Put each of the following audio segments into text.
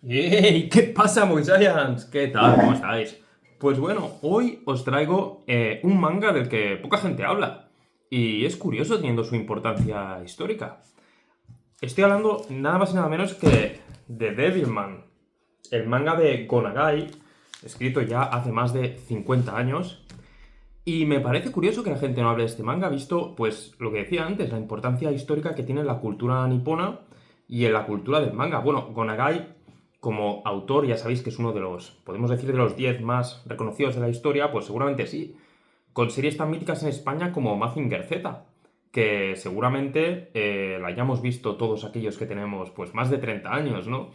¡Ey! ¿Qué pasa, Moisayans? ¿Qué tal? ¿Cómo estáis? Pues bueno, hoy os traigo un manga del que poca gente habla. Y es curioso teniendo su importancia histórica. Estoy hablando nada más y nada menos que de Devilman, el manga de Gonagai, escrito ya hace más de 50 años. Y me parece curioso que la gente no hable de este manga, visto, pues, lo que decía antes, la importancia histórica que tiene en la cultura nipona y en la cultura del manga. Bueno, Gonagai, como autor, ya sabéis que es uno de los, podemos decir, de los 10 más reconocidos de la historia, pues seguramente sí. Con series tan míticas en España como Mazinger Z, que seguramente la hayamos visto todos aquellos que tenemos, pues, más de 30 años, ¿no?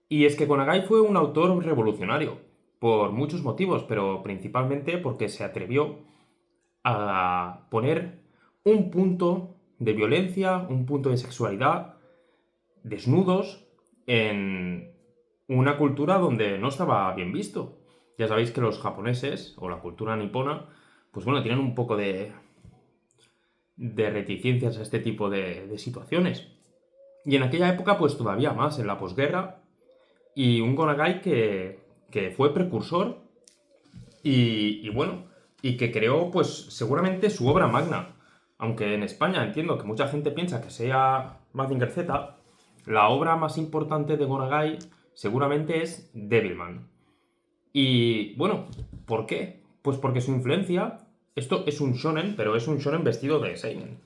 Y es que Gonagai fue un autor revolucionario, por muchos motivos, pero principalmente porque se atrevió a poner un punto de violencia, un punto de sexualidad, desnudos, en una cultura donde no estaba bien visto. Ya sabéis que los japoneses, o la cultura nipona, pues bueno, tienen un poco de reticencias a este tipo de situaciones. Y en aquella época, pues todavía más, en la posguerra, y un Gonagai que fue precursor y bueno, y que creó pues seguramente su obra magna. Aunque en España entiendo que mucha gente piensa que sea Mazinger Z, la obra más importante de Gonagai seguramente es Devilman. Y bueno, ¿por qué? Pues porque su influencia, esto es un shonen, pero es un shonen vestido de seinen.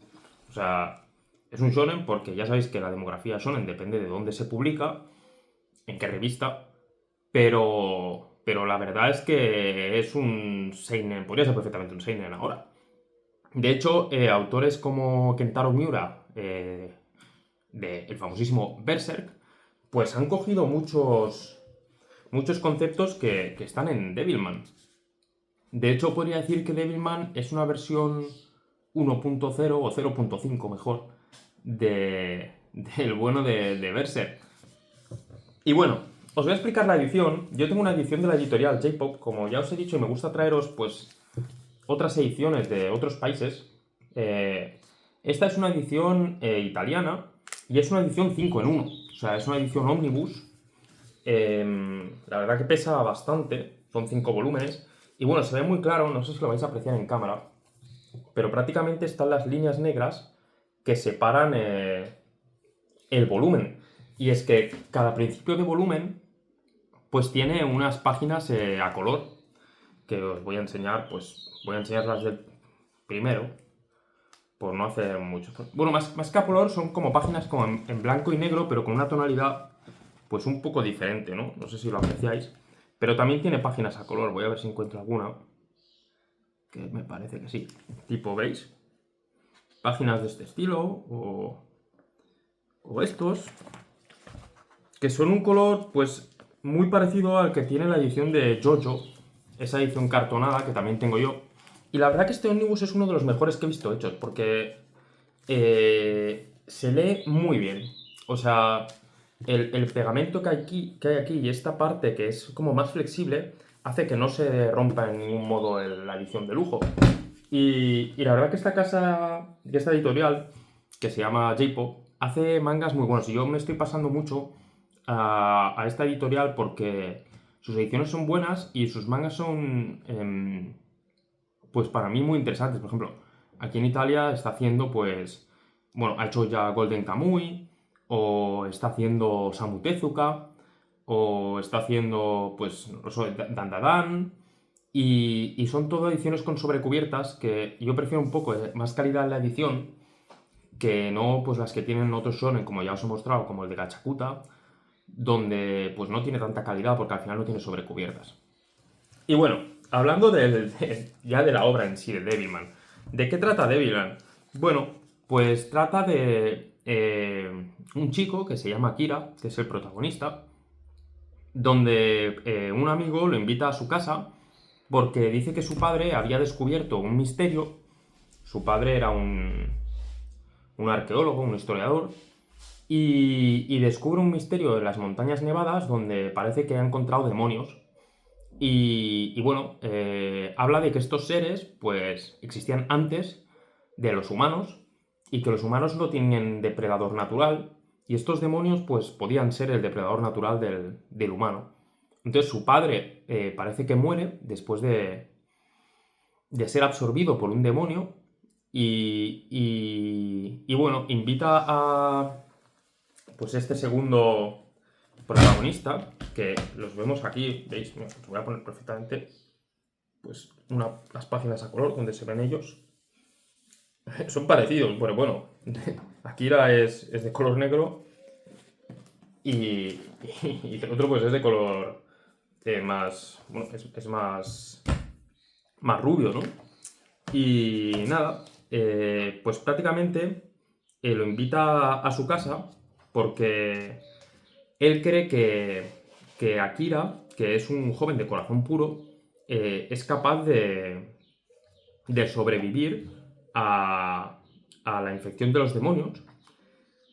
O sea, es un shonen porque ya sabéis que la demografía shonen depende de dónde se publica, en qué revista, pero la verdad es que es un seinen, podría ser perfectamente un seinen ahora. De hecho, autores como Kentaro Miura, del famosísimo Berserk, pues han cogido muchos conceptos que están en Devilman. De hecho, podría decir que Devilman es una versión 1.0 o 0.5 mejor del bueno de Berserk. Y bueno, os voy a explicar la edición. Yo tengo una edición de la editorial J-Pop, como ya os he dicho, y me gusta traeros pues otras ediciones de otros países. Esta es una edición italiana y es una edición 5 en uno. O sea, es una edición omnibus. La verdad que pesa bastante, son 5 volúmenes. Y bueno, se ve muy claro, no sé si lo vais a apreciar en cámara, pero prácticamente están las líneas negras que separan el volumen. Y es que cada principio de volumen pues tiene unas páginas a color que os voy a enseñar, pues voy a enseñar las del primero, por no hacer mucho. Bueno, más que a color son como páginas como en blanco y negro, pero con una tonalidad pues un poco diferente, ¿no? No sé si lo apreciáis, pero también tiene páginas a color, voy a ver si encuentro alguna, que me parece que sí. Tipo, ¿veis? Páginas de este estilo o estos, que son un color pues muy parecido al que tiene la edición de JoJo, esa edición cartonada que también tengo yo. Y la verdad que este ómnibus es uno de los mejores que he visto hechos, porque se lee muy bien. O sea, el pegamento que hay aquí y esta parte que es como más flexible hace que no se rompa en ningún modo la edición de lujo. Y la verdad que esta casa, que esta editorial, que se llama J-Pop, hace mangas muy buenos. Y yo me estoy pasando mucho a esta editorial porque sus ediciones son buenas y sus mangas son, pues para mí muy interesantes. Por ejemplo, aquí en Italia está haciendo, pues, bueno, ha hecho ya Golden Kamuy, o está haciendo Osamu Tezuka, o está haciendo, pues, no sé, Dandadan, y son todo ediciones con sobrecubiertas que yo prefiero un poco más calidad en la edición que no pues las que tienen otros shonen, como ya os he mostrado, como el de Gachakuta, donde pues no tiene tanta calidad porque al final no tiene sobrecubiertas. Y bueno, hablando ya de la obra en sí, de Devilman. ¿De qué trata Devilman? Bueno, pues trata de un chico que se llama Kira, que es el protagonista, donde un amigo lo invita a su casa porque dice que su padre había descubierto un misterio. Su padre era un arqueólogo, un historiador, y descubre un misterio en las montañas nevadas donde parece que ha encontrado demonios. Y bueno, habla de que estos seres pues existían antes de los humanos y que los humanos no tienen depredador natural y estos demonios pues podían ser el depredador natural del humano. Entonces su padre parece que muere después de ser absorbido por un demonio y bueno, invita a pues este segundo protagonista, que los vemos aquí, ¿veis? Mira, os voy a poner perfectamente pues las páginas a color donde se ven ellos. Son parecidos, bueno, Akira es de color negro y el otro pues es de color más, bueno, es más rubio, ¿no? Y nada, pues prácticamente lo invita a su casa porque él cree que Akira, que es un joven de corazón puro, es capaz de sobrevivir a la infección de los demonios.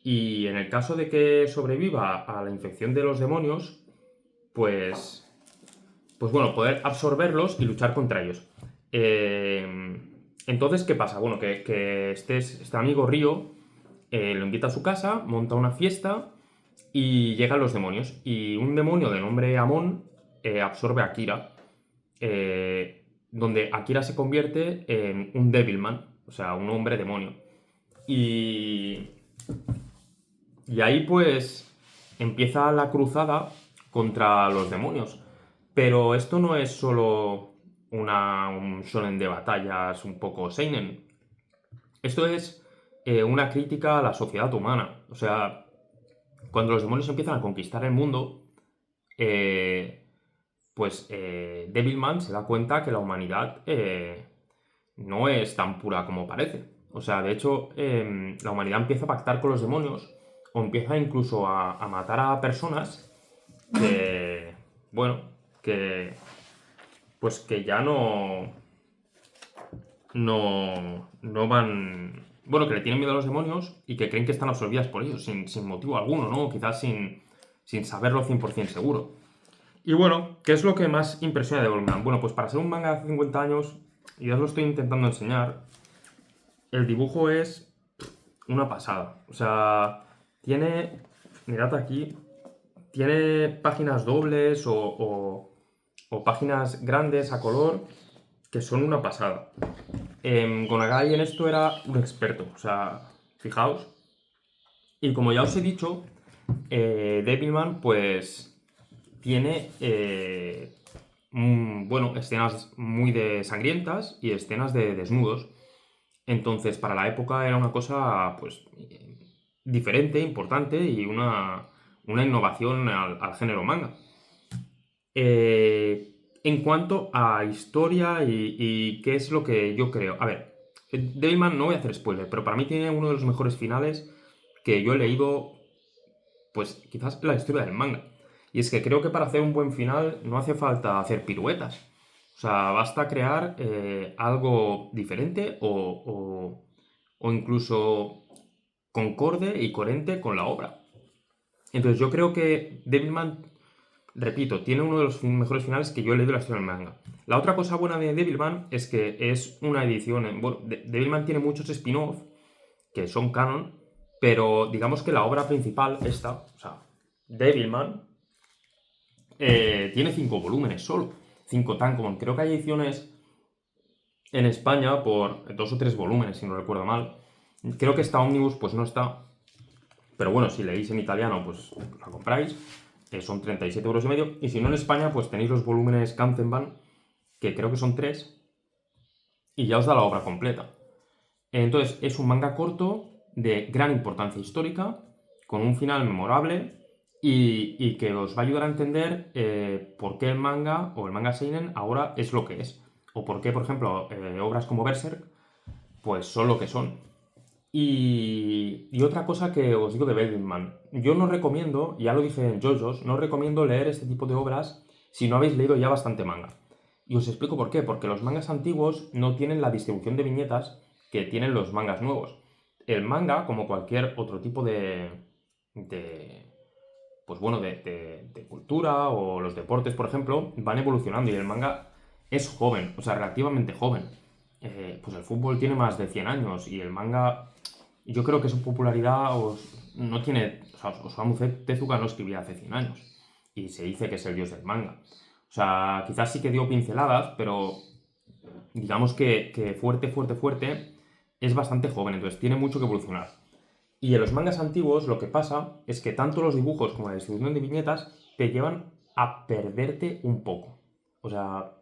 Y en el caso de que sobreviva a la infección de los demonios, pues bueno, poder absorberlos y luchar contra ellos. Entonces, ¿qué pasa? Bueno, que este amigo Río lo invita a su casa, monta una fiesta y llegan los demonios. Y un demonio de nombre Amon absorbe a Akira, donde Akira se convierte en un Devilman, o sea, un hombre demonio. Y ahí pues empieza la cruzada contra los demonios. Pero esto no es solo un shonen de batallas un poco seinen. Esto es una crítica a la sociedad humana. O sea, cuando los demonios empiezan a conquistar el mundo, Devilman se da cuenta que la humanidad no es tan pura como parece. O sea, de hecho, la humanidad empieza a pactar con los demonios o empieza incluso a matar a personas que, bueno, que pues que ya no van, bueno, que le tienen miedo a los demonios y que creen que están absorbidas por ellos, sin motivo alguno, ¿no? Quizás sin saberlo 100% seguro. Y bueno, ¿qué es lo que más impresiona de Devilman? Bueno, pues para ser un manga de hace 50 años, y ya os lo estoy intentando enseñar, el dibujo es una pasada. O sea, mirad aquí, tiene páginas dobles o páginas grandes a color que son una pasada. Gonagai en esto era un experto, o sea, fijaos. Y como ya os he dicho, Devilman pues tiene bueno, escenas muy sangrientas y escenas de desnudos. Entonces, para la época era una cosa pues diferente, importante y una innovación al género manga. En cuanto a historia y qué es lo que yo creo. A ver, Devilman no voy a hacer spoiler, pero para mí tiene uno de los mejores finales que yo he leído, pues quizás en la historia del manga. Y es que creo que para hacer un buen final no hace falta hacer piruetas. O sea, basta crear algo diferente o incluso concorde y coherente con la obra. Entonces yo creo que Devilman, repito, tiene uno de los mejores finales que yo he leído en la historia del manga. La otra cosa buena de Devilman es que es una edición. Bueno, Devilman tiene muchos spin-off que son canon, pero digamos que la obra principal, esta, o sea, Devilman, tiene 5 volúmenes solo. 5 tankobon. Creo que hay ediciones en España por 2 o 3 volúmenes, si no recuerdo mal. Creo que esta Omnibus pues no está. Pero bueno, si leéis en italiano, pues la compráis. Son 37,5 €. Y si no en España, pues tenéis los volúmenes Kanzenban, que creo que son 3. Y ya os da la obra completa. Entonces, es un manga corto de gran importancia histórica, con un final memorable y que os va a ayudar a entender por qué el manga o el manga seinen ahora es lo que es. O por qué, por ejemplo, obras como Berserk pues son lo que son. Y otra cosa que os digo de Devilman, yo no recomiendo, ya lo dije en JoJo's, no recomiendo leer este tipo de obras si no habéis leído ya bastante manga. Y os explico por qué, porque los mangas antiguos no tienen la distribución de viñetas que tienen los mangas nuevos. El manga, como cualquier otro tipo pues bueno, de cultura o los deportes, por ejemplo, van evolucionando y el manga es joven, o sea, relativamente joven. Pues el fútbol tiene más de 100 años y el manga, yo creo que su popularidad no tiene... O sea, Osamu Tezuka no escribía hace 100 años. Y se dice que es el dios del manga. O sea, quizás sí que dio pinceladas, pero digamos que fuerte, fuerte, fuerte es bastante joven, entonces tiene mucho que evolucionar. Y en los mangas antiguos lo que pasa es que tanto los dibujos como la distribución de viñetas te llevan a perderte un poco. O sea,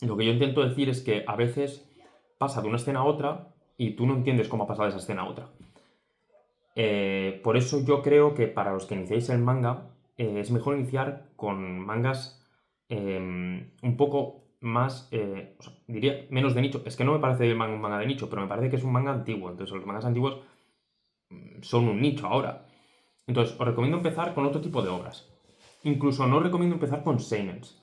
lo que yo intento decir es que a veces pasa de una escena a otra y tú no entiendes cómo ha pasado de esa escena a otra. Por eso yo creo que para los que iniciáis el manga, es mejor iniciar con mangas un poco más, o sea, diría, menos de nicho. Es que no me parece el manga un manga de nicho, pero me parece que es un manga antiguo. Entonces los mangas antiguos son un nicho ahora. Entonces os recomiendo empezar con otro tipo de obras. Incluso no os recomiendo empezar con seinens.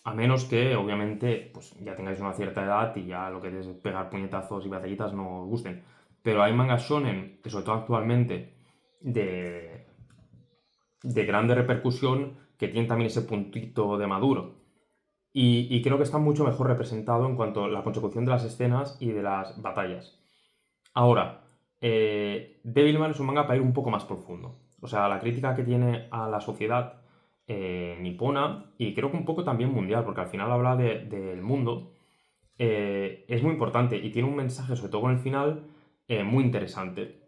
A menos que, obviamente, pues ya tengáis una cierta edad y ya lo que es pegar puñetazos y batallitas no os gusten. Pero hay mangas shonen, que sobre todo actualmente, de grande repercusión, que tienen también ese puntito de maduro. Y creo que está mucho mejor representado en cuanto a la consecución de las escenas y de las batallas. Ahora, Devilman es un manga para ir un poco más profundo. O sea, la crítica que tiene a la sociedad nipona y creo que un poco también mundial, porque al final habla del mundo, es muy importante y tiene un mensaje, sobre todo con el final, muy interesante.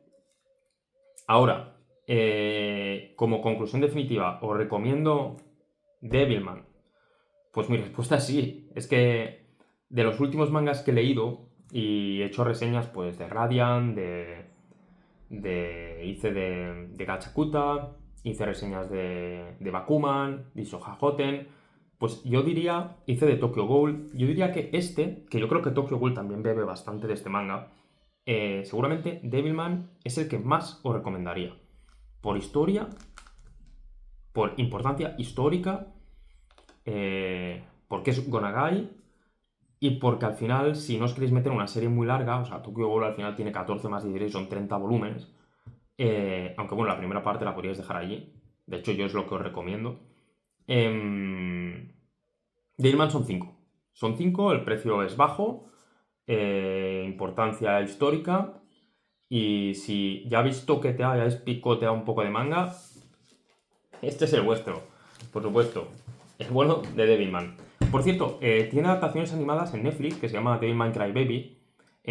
Ahora, como conclusión definitiva, ¿os recomiendo Devilman? Pues mi respuesta es sí. Es que de los últimos mangas que he leído y he hecho reseñas pues de Radiant, hice de Gachakuta, hice reseñas de Bakuman, de Shohahoten, pues yo diría, hice de Tokyo Ghoul, yo diría que que yo creo que Tokyo Ghoul también bebe bastante de este manga, seguramente Devilman es el que más os recomendaría. Por historia, por importancia histórica, porque es Gonagai y porque al final, si no os queréis meter en una serie muy larga, o sea, Tokyo Ghoul al final tiene 14 más 16, son 30 volúmenes, aunque bueno, la primera parte la podríais dejar allí, de hecho yo es lo que os recomiendo. Devilman son 5, el precio es bajo, importancia histórica, y si ya habéis toqueteado, ya habéis picoteado un poco de manga, este es el vuestro, por supuesto. Es bueno de Devilman. Por cierto, tiene adaptaciones animadas en Netflix que se llama Devilman Crybaby.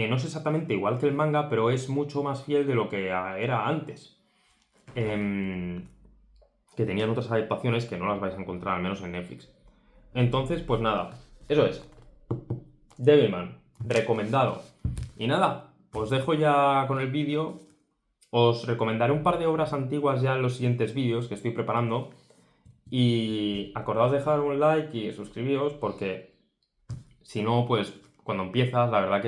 No es exactamente igual que el manga, pero es mucho más fiel de lo que era antes. Que tenían otras adaptaciones que no las vais a encontrar, al menos en Netflix. Entonces, pues nada, eso es. Devilman, recomendado. Y nada, os dejo ya con el vídeo. Os recomendaré un par de obras antiguas ya en los siguientes vídeos que estoy preparando. Y acordaos de dejar un like y suscribiros porque si no, pues cuando empiezas, la verdad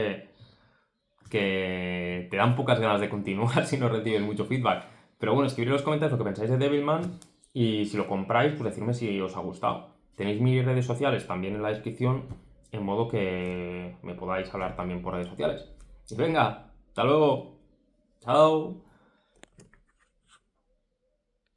que te dan pocas ganas de continuar si no recibes mucho feedback. Pero bueno, escribid en los comentarios lo que pensáis de Devilman y si lo compráis, pues decirme si os ha gustado. Tenéis mis redes sociales también en la descripción, en modo que me podáis hablar también por redes sociales. Y venga, hasta luego. Chao.